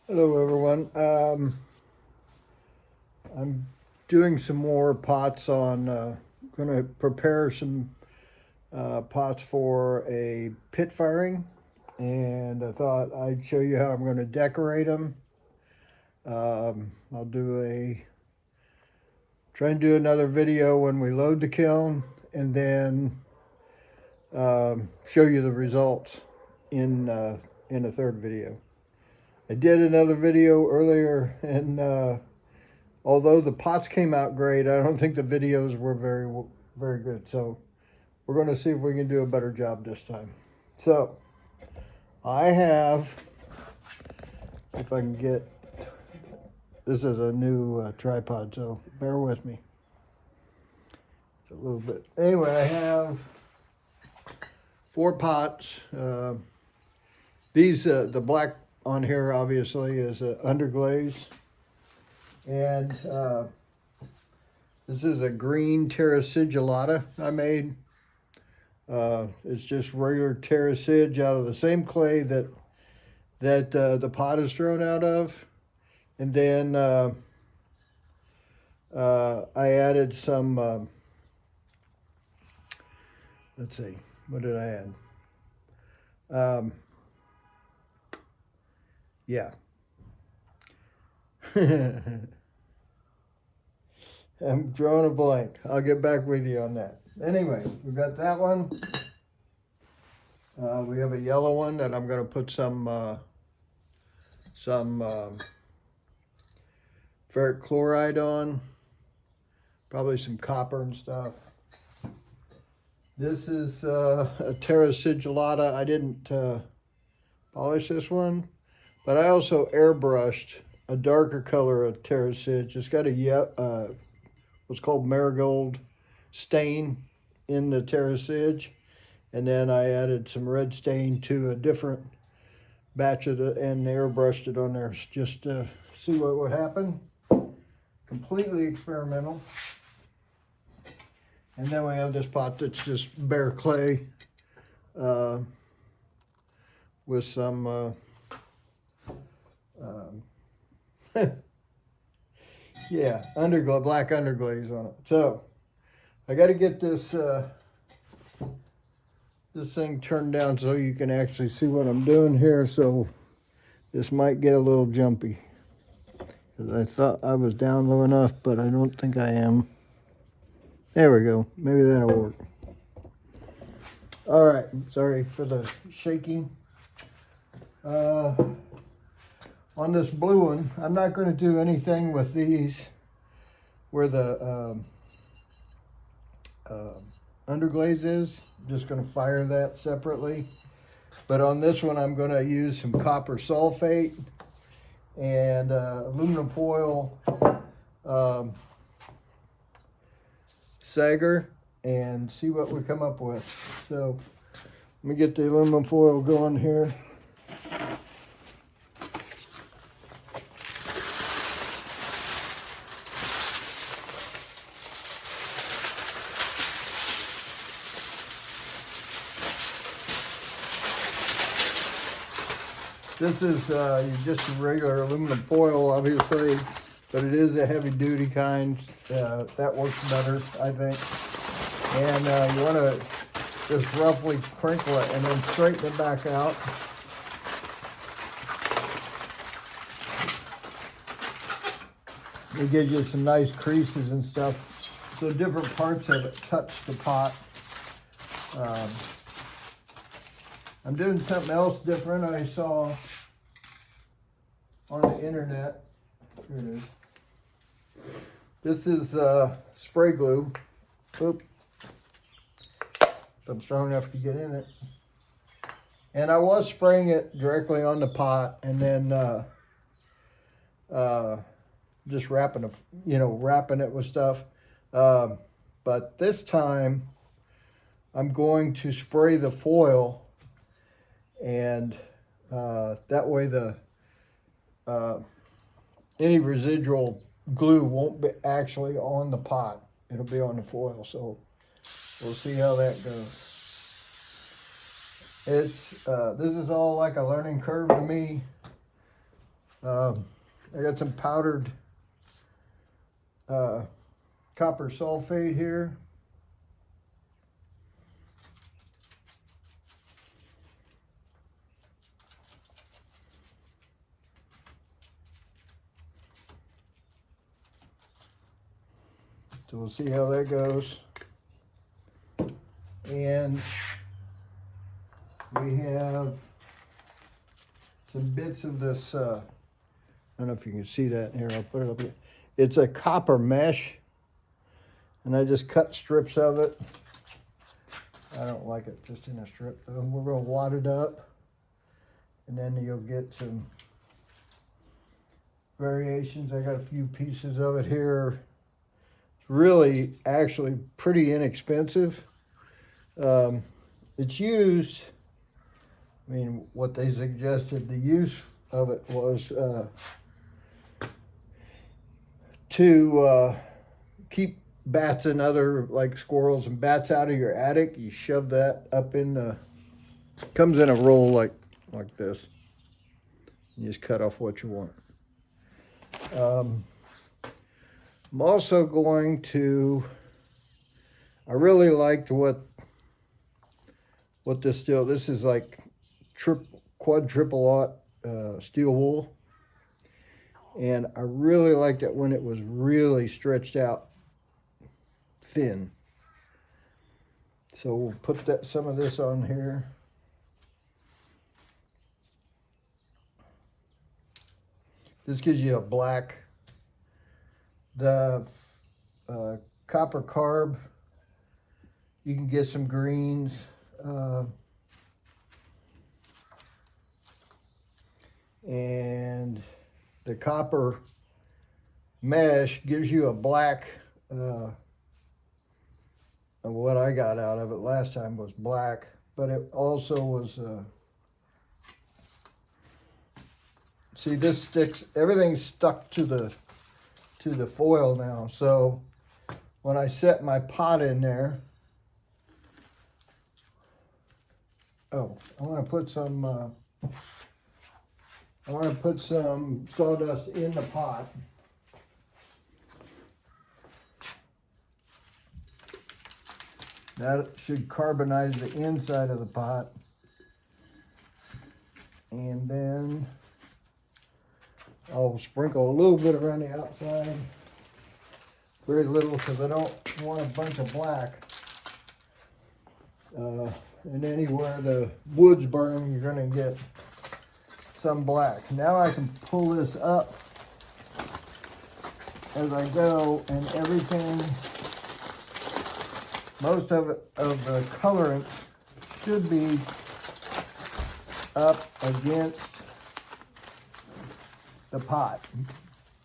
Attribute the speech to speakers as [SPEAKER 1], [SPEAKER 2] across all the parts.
[SPEAKER 1] Hello everyone. I'm doing some more pots on, going to prepare some pots for a pit firing, and I thought I'd show you how I'm going to decorate them. I'll try and do another video when we load the kiln, and then show you the results in a third video. I did another video earlier, and although the pots came out great, I don't think the videos were very good. So we're going to see if we can do a better job this time. So I have, if I can get, this is a new tripod, so bear with me. It's a little bit. Anyway, I have 4 pots. The black on here obviously is underglaze. And this is a green terrasigillata I made. It's just regular terrasig out of the same clay that the pot is thrown out of. And then I added some, let's see, what did I add? Yeah. I'm drawing a blank. I'll get back with you on that. Anyway, we've got that one. We have a yellow one that I'm going to put some ferric chloride on. Probably some copper and stuff. This is a terrasigillata. I didn't polish this one, but I also airbrushed a darker color of terrasig. It's got a what's called marigold stain in the terrasig, and then I added some red stain to a different batch of and airbrushed it on there just to see what would happen. Completely experimental. And then we have this pot that's just bare clay with some yeah, black underglaze on it. So I got to get this this thing turned down so you can actually see what I'm doing here. So this might get a little jumpy, because I thought I was down low enough, but I don't think I am. There we go. Maybe that'll work. All right. Sorry for the shaking. On this blue one, I'm not going to do anything with these where the underglaze is. I'm just going to fire that separately. But on this one, I'm going to use some copper sulfate and aluminum foil sagger, and see what we come up with. So let me get the aluminum foil going here. This is just a regular aluminum foil, obviously, but it is a heavy duty kind. That works better, I think. And you want to just roughly crinkle it and then straighten it back out. It gives you some nice creases and stuff, so different parts of it touch the pot. I'm doing something else different I saw on the internet. Here it is. This is spray glue. Oop. I'm strong enough to get in it. And I was spraying it directly on the pot, and then just wrapping it with stuff. But this time I'm going to spray the foil, and that way any residual glue won't be actually on the pot. It'll be on the foil. So we'll see how that goes. This is all like a learning curve to me. I got some powdered copper sulfate here. So we'll see how that goes. And we have some bits of this, I don't know if you can see that here, I'll put it up here. It's a copper mesh, and I just cut strips of it. I don't like it just in a strip though. We're gonna wad it up, and then you'll get some variations. I got a few pieces of it here. It's really actually pretty inexpensive. It's used, I mean, what they suggested, the use of it was to keep bats and other, like squirrels and bats, out of your attic. You shove that up in the, comes in a roll like this. You just cut off what you want. I'm also going to, I really liked what this steel, this is like quadruple-aught steel wool. And I really liked it when it was really stretched out thin. So we'll put some of this on here. This gives you a black. The copper carb, you can get some greens. And the copper mesh gives you a black. What I got out of it last time was black, but it also was, see, this sticks, everything's stuck to the foil now. So when I set my pot in there, oh, I want to put some sawdust in the pot. That should carbonize the inside of the pot. And then I'll sprinkle a little bit around the outside. Very little, because I don't want a bunch of black. And anywhere the wood's burning, you're going to get some black. Now I can pull this up as I go, and everything, most of the colorant should be up against the pot.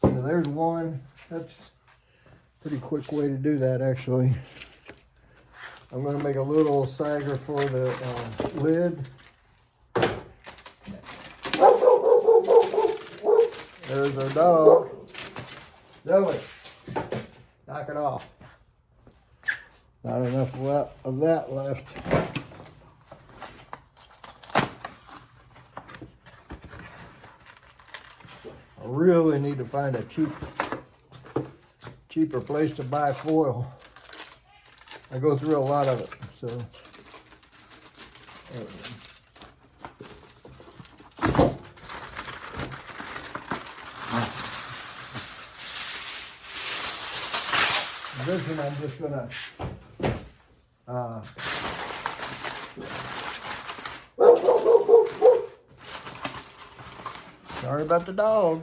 [SPEAKER 1] So there's one. That's a pretty quick way to do that, actually. I'm going to make a little sagger for the lid. There's our dog. Zoe, knock it off. Not enough of that left. I really need to find a cheaper place to buy foil. I go through a lot of it, so. This one I'm just gonna sorry about the dog.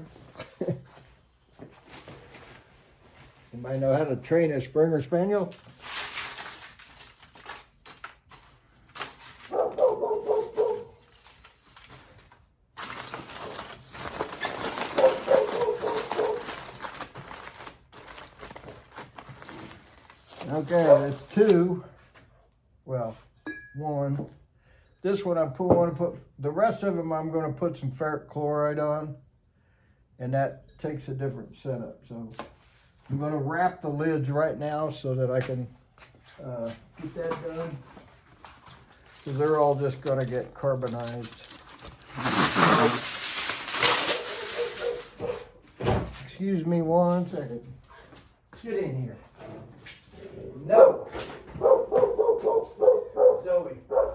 [SPEAKER 1] Anybody know how to train a Springer Spaniel? Okay, that's two. Well, one. This one I want to put, the rest of them I'm going to put some ferric chloride on, and that takes a different setup. So I'm going to wrap the lids right now so that I can get that done, because they're all just going to get carbonized. excuse me 1 second. Get in here. No. Zoe. Come on.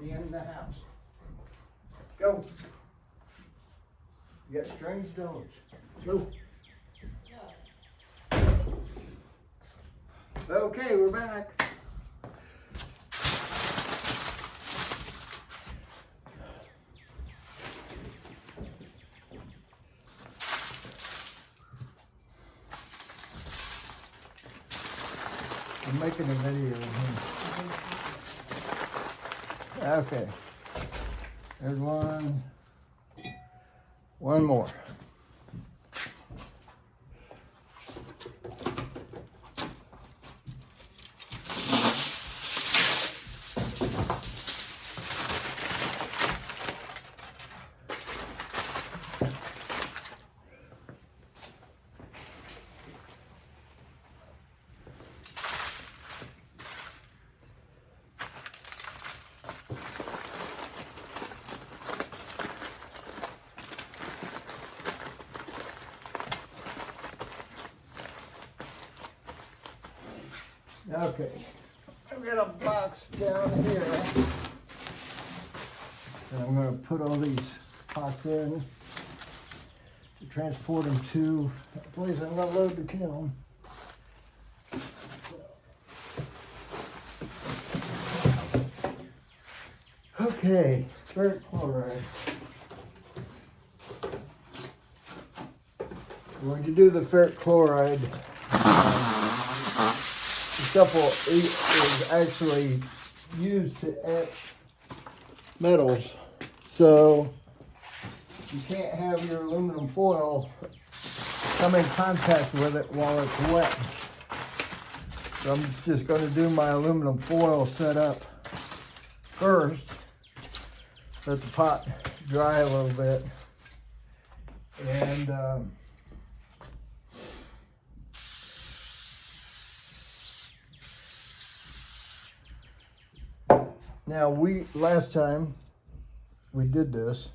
[SPEAKER 1] In the house. Go. You got strange dogs. Go. Okay, we're back. I'm making a video of him. Okay, there's one more. Okay, I've got a box down here, and I'm going to put all these pots in to transport them to the place I'm going to load the kiln. Okay, ferric chloride. When you do the ferric chloride, stuff is actually used to etch metals, so you can't have your aluminum foil come in contact with it while it's wet. So I'm just going to do my aluminum foil setup first, let the pot dry a little bit, and now last time we did this,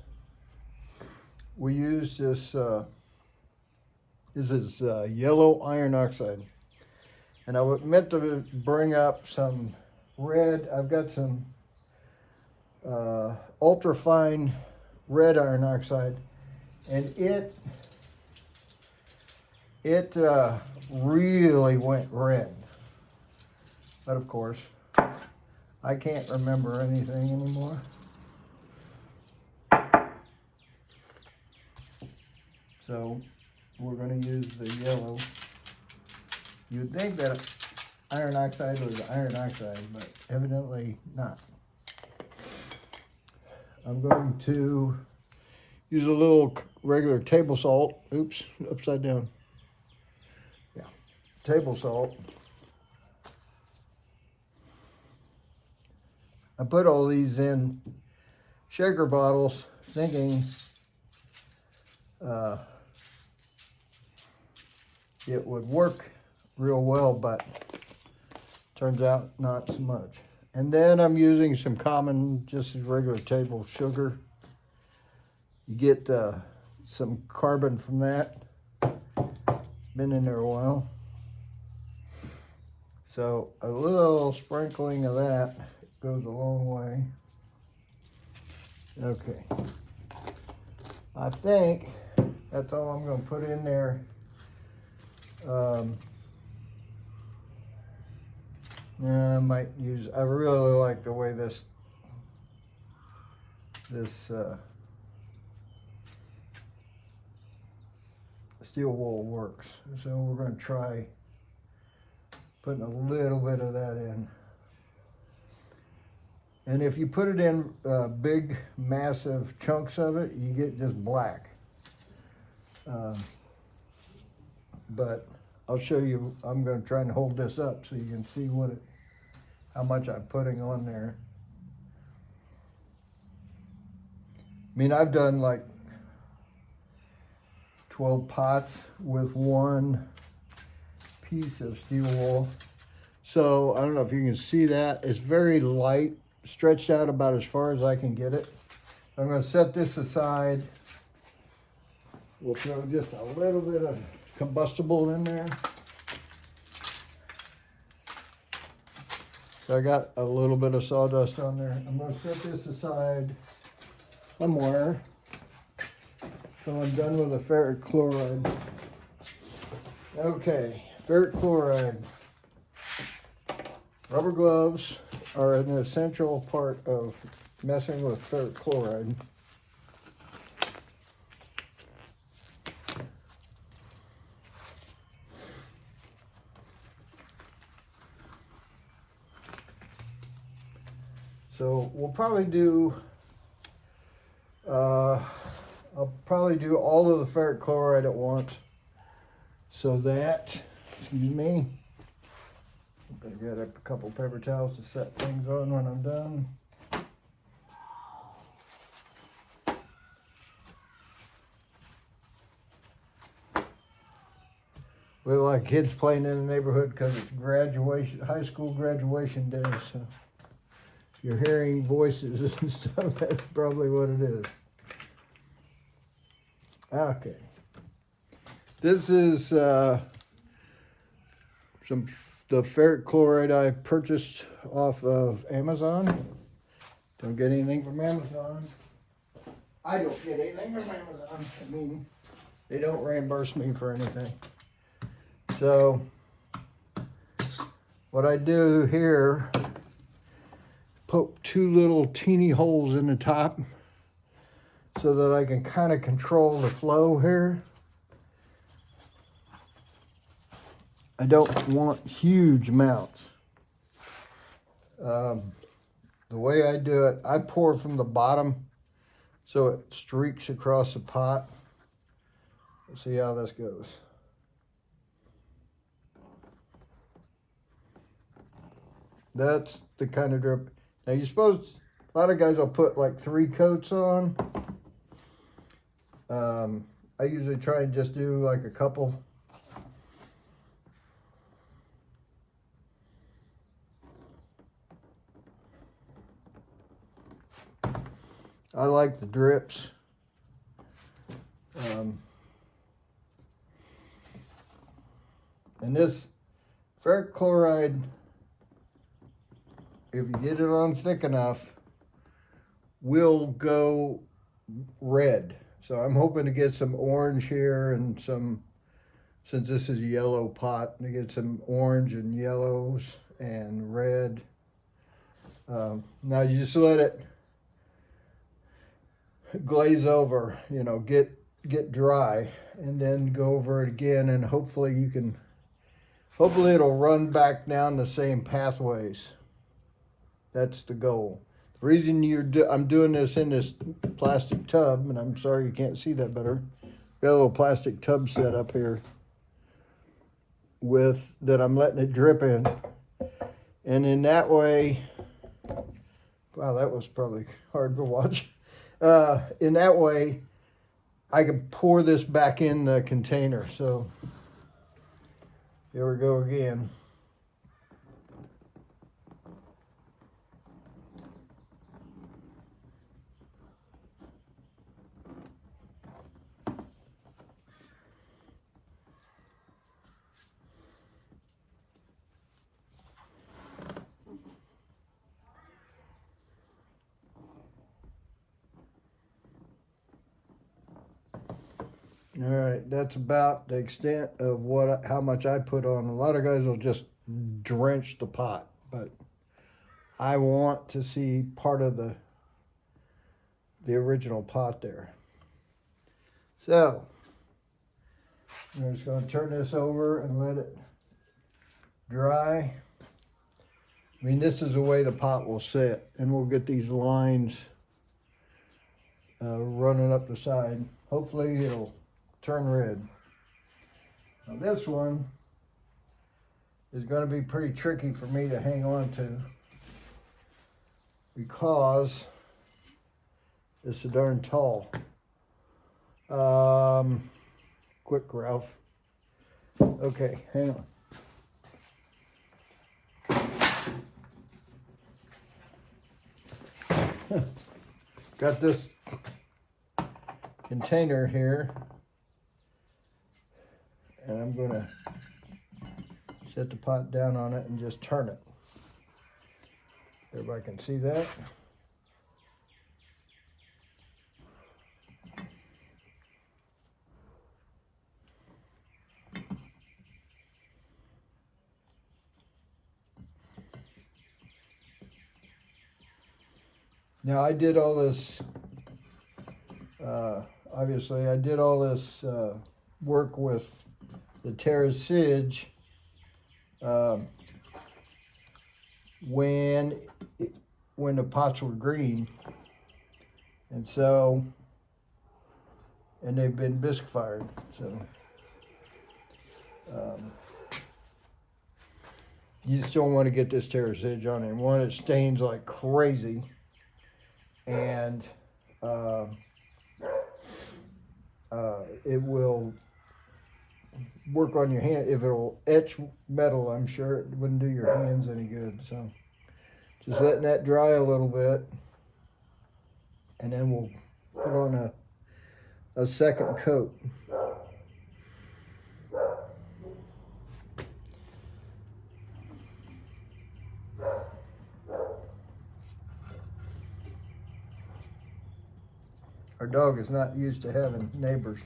[SPEAKER 1] we used this, yellow iron oxide. And I meant to bring up some red. I've got some ultra fine red iron oxide, and it really went red. But of course, I can't remember anything anymore. So we're going to use the yellow. You'd think that iron oxide was iron oxide, but evidently not. I'm going to use a little regular table salt. Oops, upside down. Yeah, table salt. I put all these in shaker bottles thinking it would work real well, but turns out not so much. And then I'm using some common, just regular table sugar. You get some carbon from that. Been in there a while. So a little sprinkling of that goes a long way. Okay. I think that's all I'm going to put in there. Yeah, I might use, I really like the way this steel wool works. So we're going to try putting a little bit of that in. And if you put it in big, massive chunks of it, you get just black. but I'll show you. I'm going to try and hold this up so you can see how much I'm putting on there. I mean, I've done like 12 pots with one piece of steel wool. So I don't know if you can see that. It's very light, stretched out about as far as I can get it. I'm going to set this aside. We'll throw just a little bit of combustible in there. So I got a little bit of sawdust on there. I'm going to set this aside somewhere. So I'm done with the ferric chloride. Okay, ferric chloride. Rubber gloves are an essential part of messing with ferric chloride. So we'll probably do, I'll probably do all of the ferric chloride at once. So that, excuse me, better get up a couple paper towels to set things on when I'm done. We have a lot of kids playing in the neighborhood because it's graduation, high school graduation day. So if you're hearing voices and stuff, that's probably what it is. Okay. This is the ferric chloride I purchased off of Amazon. Don't get anything from Amazon. I don't get anything from Amazon. I mean, they don't reimburse me for anything. So what I do here, poke two little teeny holes in the top so that I can kind of control the flow here. I don't want huge amounts. The way I do it, I pour from the bottom so it streaks across the pot. Let's see how this goes. That's the kind of drip. Now you're supposed, a lot of guys will put like 3 coats on. I usually try and just do like a couple. I like the drips. And this ferric chloride, if you get it on thick enough, will go red. So I'm hoping to get some orange here and some, since this is a yellow pot, to get some orange and yellows and red. Now you just let it glaze over, you know, get dry, and then go over it again, and hopefully it'll run back down the same pathways. That's the goal. The reason I'm doing this in this plastic tub, and I'm sorry you can't see that better, got a little plastic tub set up here with that I'm letting it drip in, and in that way, wow, that was probably hard to watch. In that way, I can pour this back in the container. So here we go again. All right, that's about the extent of how much I put on. A lot of guys will just drench the pot, but I want to see part of the original pot there. So I'm just going to turn this over and let it dry. I mean, this is the way the pot will sit, and we'll get these lines running up the side. Hopefully it'll turn red. Now this one is going to be pretty tricky for me to hang on to because it's so darn tall. Quick, Ralph. Okay, hang on. Got this container here, and I'm going to set the pot down on it and just turn it. Everybody can see that. Now I did all this, obviously I did all this work with the terracage when the pots were green, and so, and they've been bisque fired, so you just don't want to get this terracage on there. One, it stains like crazy, and it will work on your hand. If it'll etch metal, I'm sure it wouldn't do your hands any good. So just letting that dry a little bit, and then we'll put on a second coat. Our dog is not used to having neighbors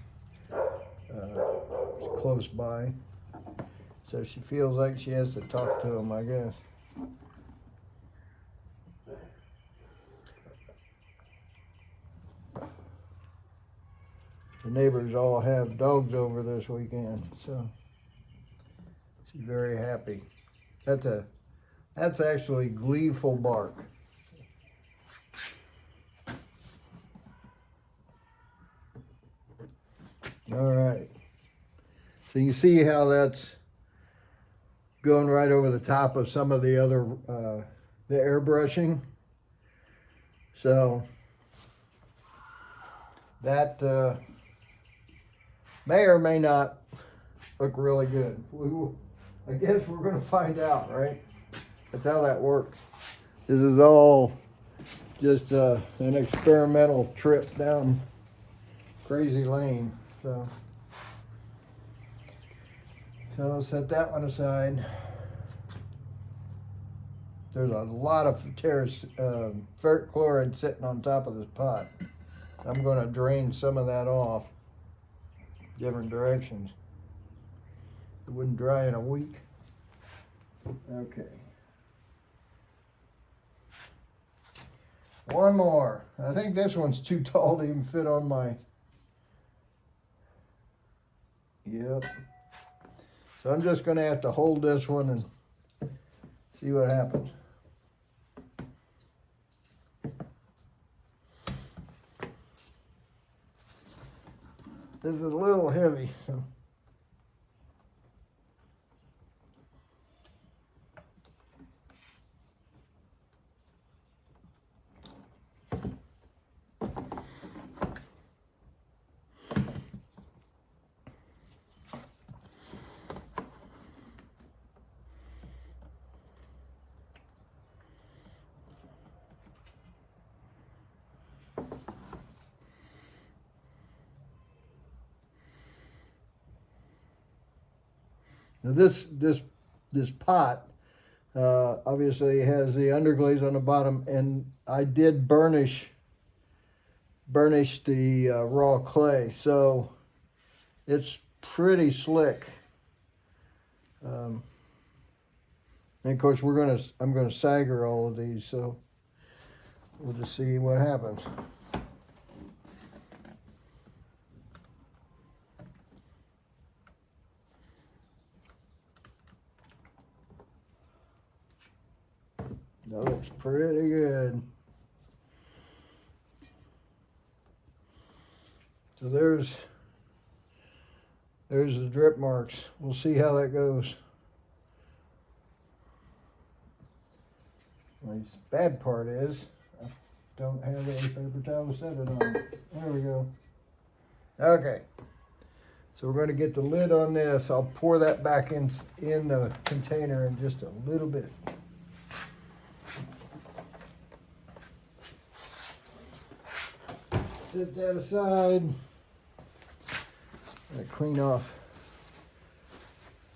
[SPEAKER 1] close by, so she feels like she has to talk to them, I guess. The neighbors all have dogs over this weekend, so she's very happy. That's actually gleeful bark. All right, so you see how that's going right over the top of some of the other, the airbrushing. So that may or may not look really good. I guess we're going to find out, right? That's how that works. This is all just an experimental trip down crazy lane. So I'll set that one aside. There's a lot of ferric chloride sitting on top of this pot. I'm going to drain some of that off different directions. It wouldn't dry in a week. Okay. One more. I think this one's too tall to even fit on my... Yep. So I'm just going to have to hold this one and see what happens. This is a little heavy, so. Now this pot obviously has the underglaze on the bottom, and I did burnish the raw clay, so it's pretty slick. And of course I'm gonna sagger all of these, so we'll just see what happens. That looks pretty good. So there's There's the drip marks. We'll see how that goes. The bad part is I don't have a paper towel to set it on. There we go. Okay. So we're going to get the lid on this. I'll pour that back in the container in just a little bit. Set that aside. I clean off.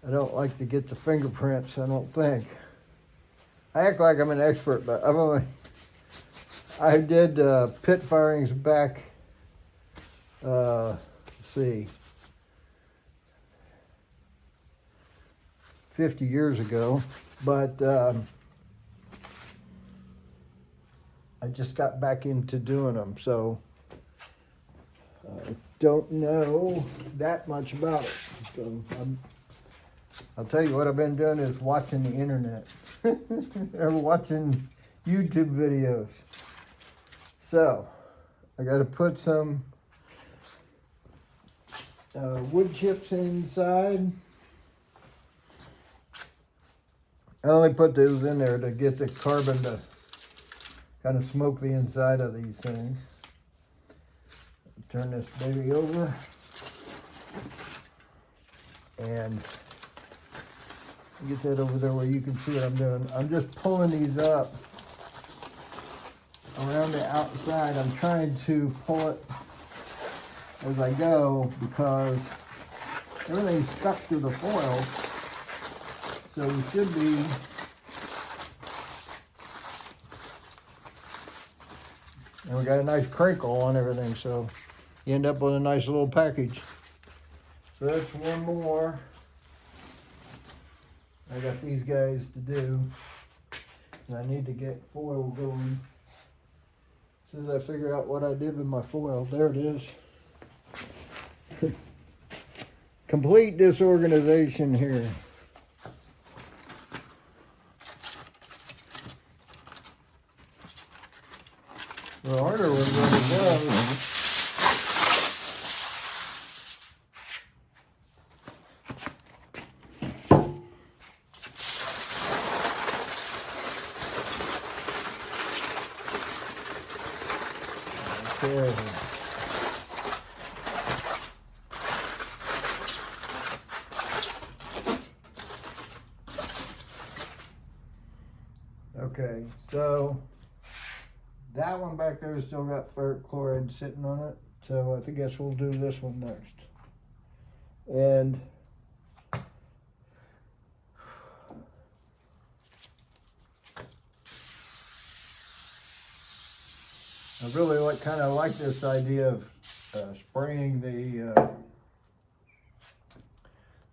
[SPEAKER 1] I don't like to get the fingerprints, I don't think. I act like I'm an expert, but I did pit firings back, let's see, 50 years ago, but I just got back into doing them, so I don't know that much about it. So I'll tell you what I've been doing is watching the internet or watching YouTube videos. So I got to put some wood chips inside. I only put those in there to get the carbon to kind of smoke the inside of these things. Turn this baby over and get that over there where you can see what I'm doing. I'm just pulling these up around the outside. I'm trying to pull it as I go because everything's stuck to the foil. So we should be and we got a nice crinkle on everything, so you end up with a nice little package. So that's one more. I got these guys to do. And I need to get foil going. As soon as I figure out what I did with my foil, there it is. Complete disorganization here. The harder one really does. Okay, so that one back there has still got ferric chloride sitting on it, so I guess we'll do this one next. And I really kind of like this idea of spraying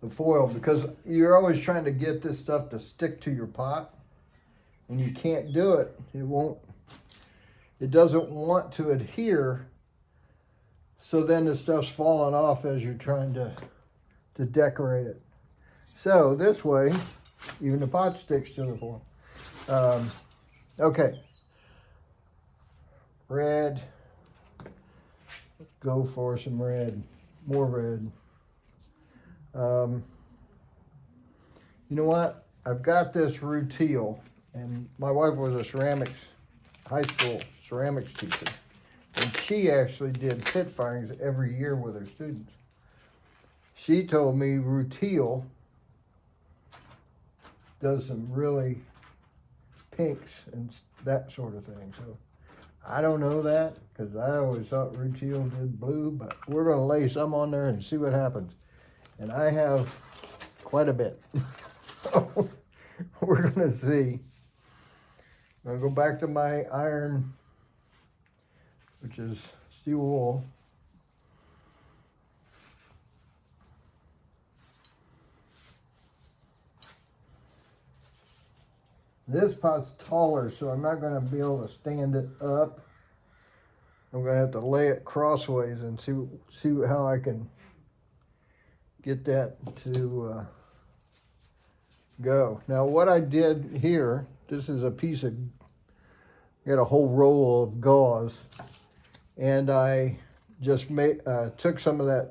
[SPEAKER 1] the foil, because you're always trying to get this stuff to stick to your pot, and you can't do it. It doesn't want to adhere, so then the stuff's falling off as you're trying to decorate it. So this way, even the pot sticks to the foil. Okay. Red. Let's go for some red. More red. You know what? I've got this rutile, and my wife was a high school ceramics teacher, and she actually did pit firings every year with her students. She told me rutile does some really pinks and that sort of thing. So I don't know that, because I always thought rutile did blue, but we're going to lay some on there and see what happens. And I have quite a bit. So we're going to see. I'm going to go back to my iron, which is steel wool. This pot's taller, so I'm not going to be able to stand it up. I'm going to have to lay it crossways and see how I can get that to go. Now, what I did here, this is a piece of, got a whole roll of gauze, and I just took some of that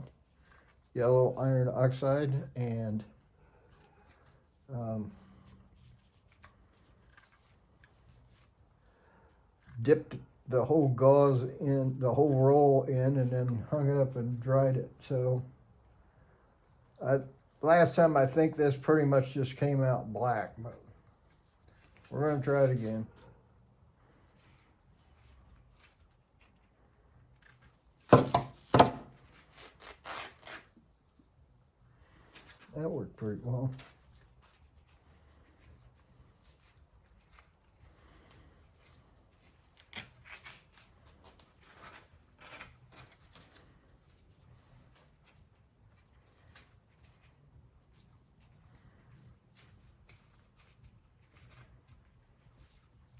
[SPEAKER 1] yellow iron oxide, and dipped the whole gauze in, the whole roll in, and then hung it up and dried it. So last time I think this pretty much just came out black, but we're going to try it again. That worked pretty well.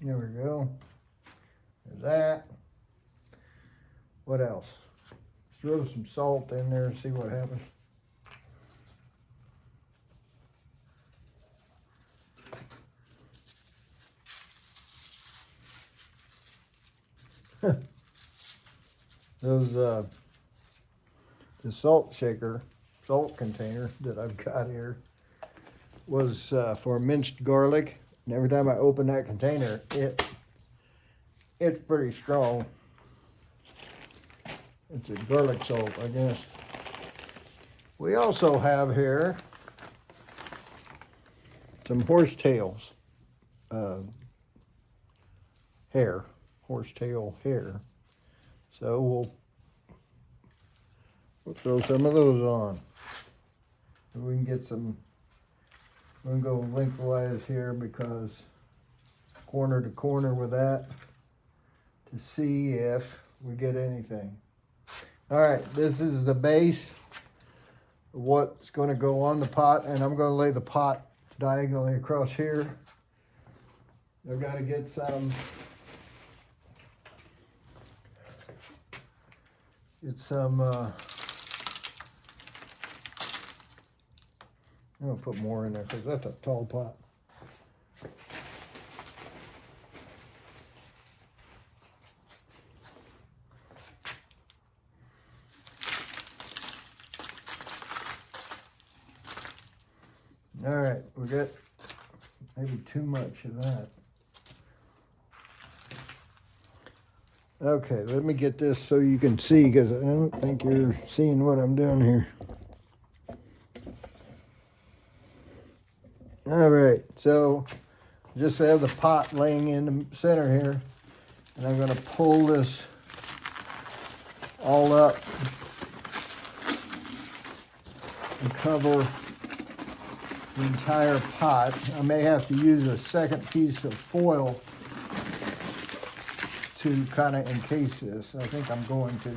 [SPEAKER 1] There we go. There's that. What else? Throw some salt in there and see what happens. Those the salt container that I've got here was for minced garlic, and every time I open that container, it's pretty strong. It's a garlic salt, I guess. We also have here some horsetails horsetail hair. So we'll throw some of those on. We can get some. I'm going to go lengthwise here because corner to corner with that to see if we get anything. All right, this is the base of what's going to go on the pot, and I'm going to lay the pot diagonally across here. I've got to get some. I'm going to put more in there because that's a tall pot. All right, we got maybe too much of that. Okay, let me get this so you can see, because I don't think you're seeing what I'm doing here. All right, so just have the pot laying in the center here, and I'm going to pull this all up and cover the entire pot. I may have to use a second piece of foil to kind of encase this. I think I'm going to.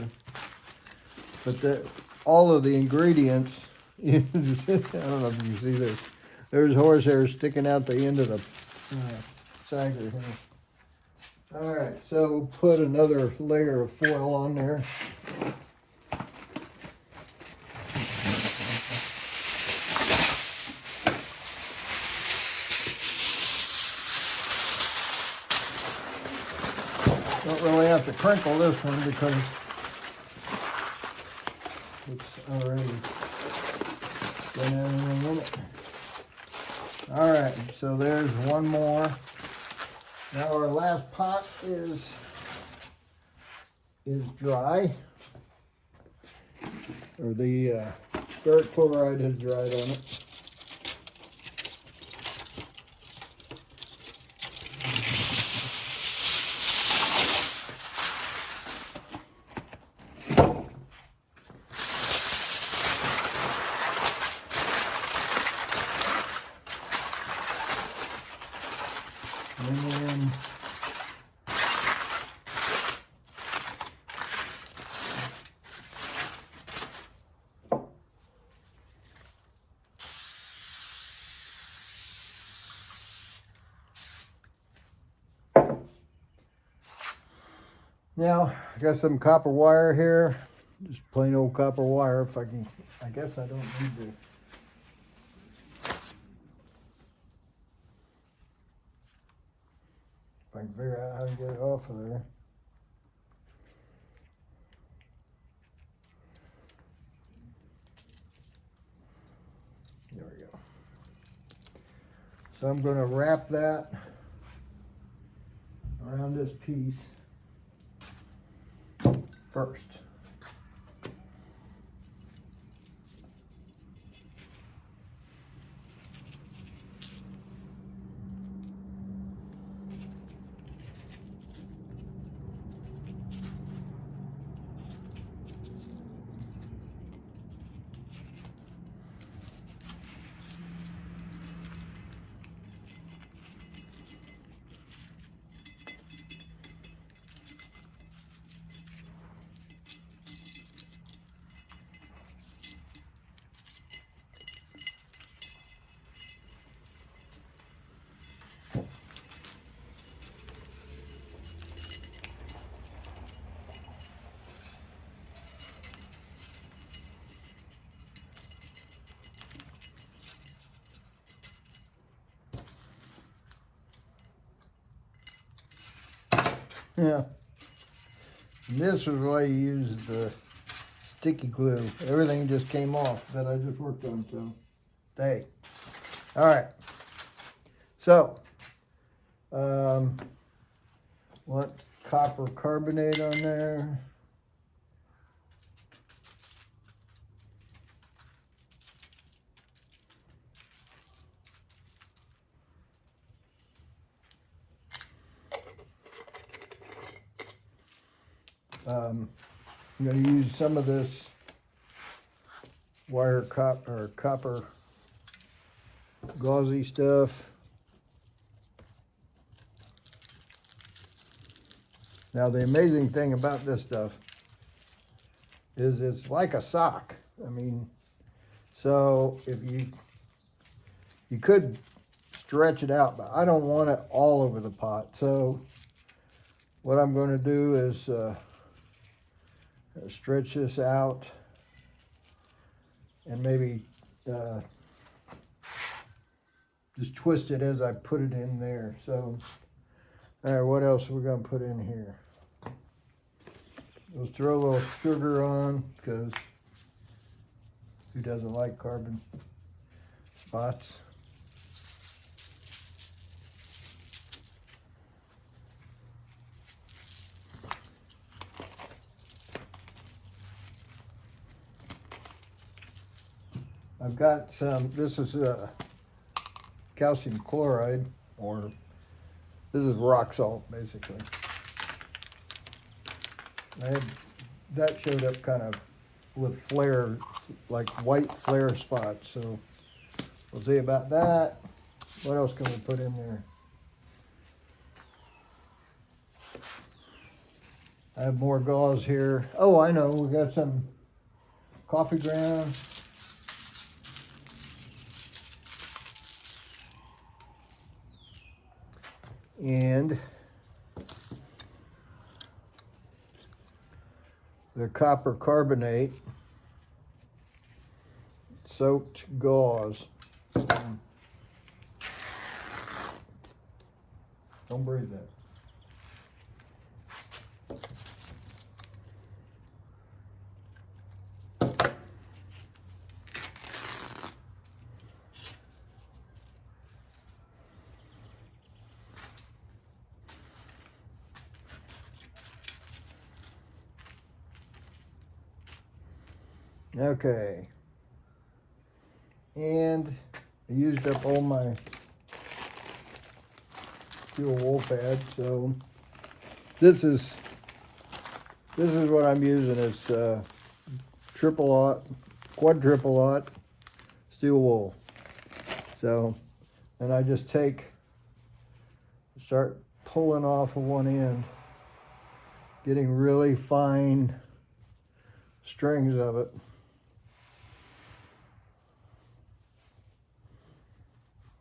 [SPEAKER 1] But all of the ingredients, I don't know if you can see this. There's horsehair sticking out the end of the sagger here. All right, so we'll put another layer of foil on there. Don't really have to crinkle this one because it's already been everything in it. All right, so there's one more. Now our last pot is dry, or the ferric chloride has dried on it. Now, I got some copper wire here, just plain old copper wire. If I can, I guess I don't need to. If I can figure out how to get it off of there. There we go. So I'm going to wrap that around this piece first. Yeah, and this is why you use the sticky glue. Everything just came off that I just worked on, so hey. All right, so want copper carbonate on there. I'm going to use some of this wire copper gauzy stuff. Now the amazing thing about this stuff is it's like a sock. I mean, so if you could stretch it out, but I don't want it all over the pot. So what I'm going to do is stretch this out and maybe just twist it as I put it in there. So, all right, what else are we going to put in here? We'll throw a little sugar on, because who doesn't like carbon spots? I've got some, this is calcium chloride, or this is rock salt, basically. That showed up kind of with flare, like white flare spots, so we'll see about that. What else can we put in there? I have more gauze here. Oh, I know, we got some coffee grounds. And the copper carbonate soaked gauze. Don't breathe that. Okay, and I used up all my steel wool pad, so this is what I'm using. It's quadruple aught steel wool. So, and I just start pulling off of one end, getting really fine strings of it.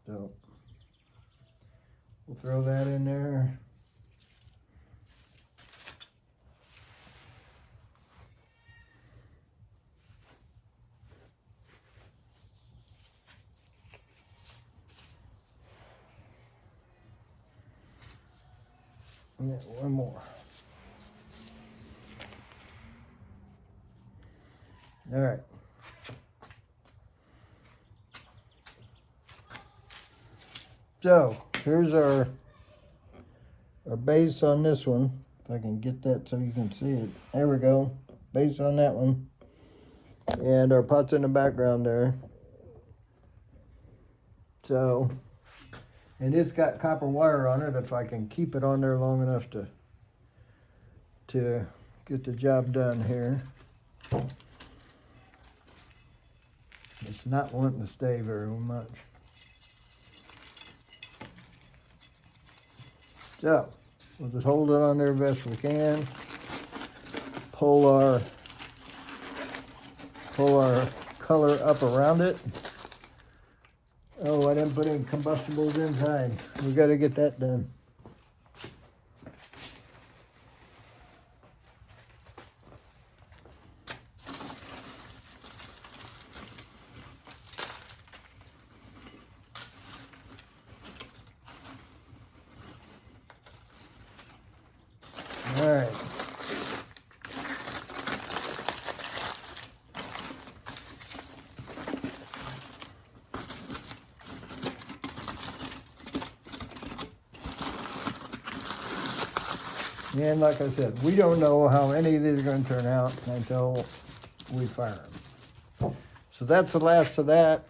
[SPEAKER 1] So we'll throw that in there. And then one more. All right. So here's our base on this one. If I can get that so you can see it. There we go. Base on that one. And our pot's in the background there. So, and it's got copper wire on it if I can keep it on there long enough to get the job done here. It's not wanting to stay very much. So, we'll just hold it on there best we can. Pull our color up around it. Oh, I didn't put any combustibles inside. We got to get that done. All right. And like I said, we don't know how any of these are going to turn out until we fire them. So that's the last of that.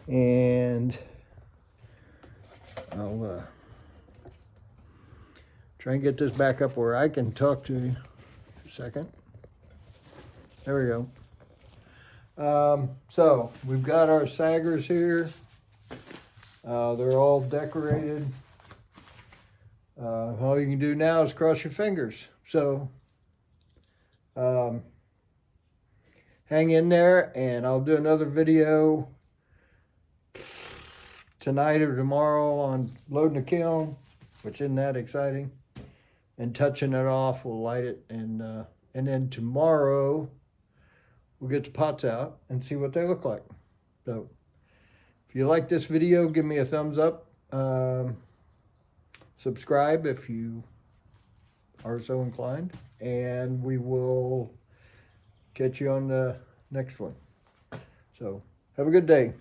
[SPEAKER 1] And I'll try and get this back up where I can talk to you. A second. There we go. So we've got our saggers here. They're all decorated. All you can do now is cross your fingers. So hang in there, and I'll do another video tonight or tomorrow on loading the kiln, which isn't that exciting, and touching it off. We'll light it, and then tomorrow we'll get the pots out and see what they look like. So if you like this video, give me a thumbs up. Subscribe if you are so inclined, and we will catch you on the next one. So have a good day.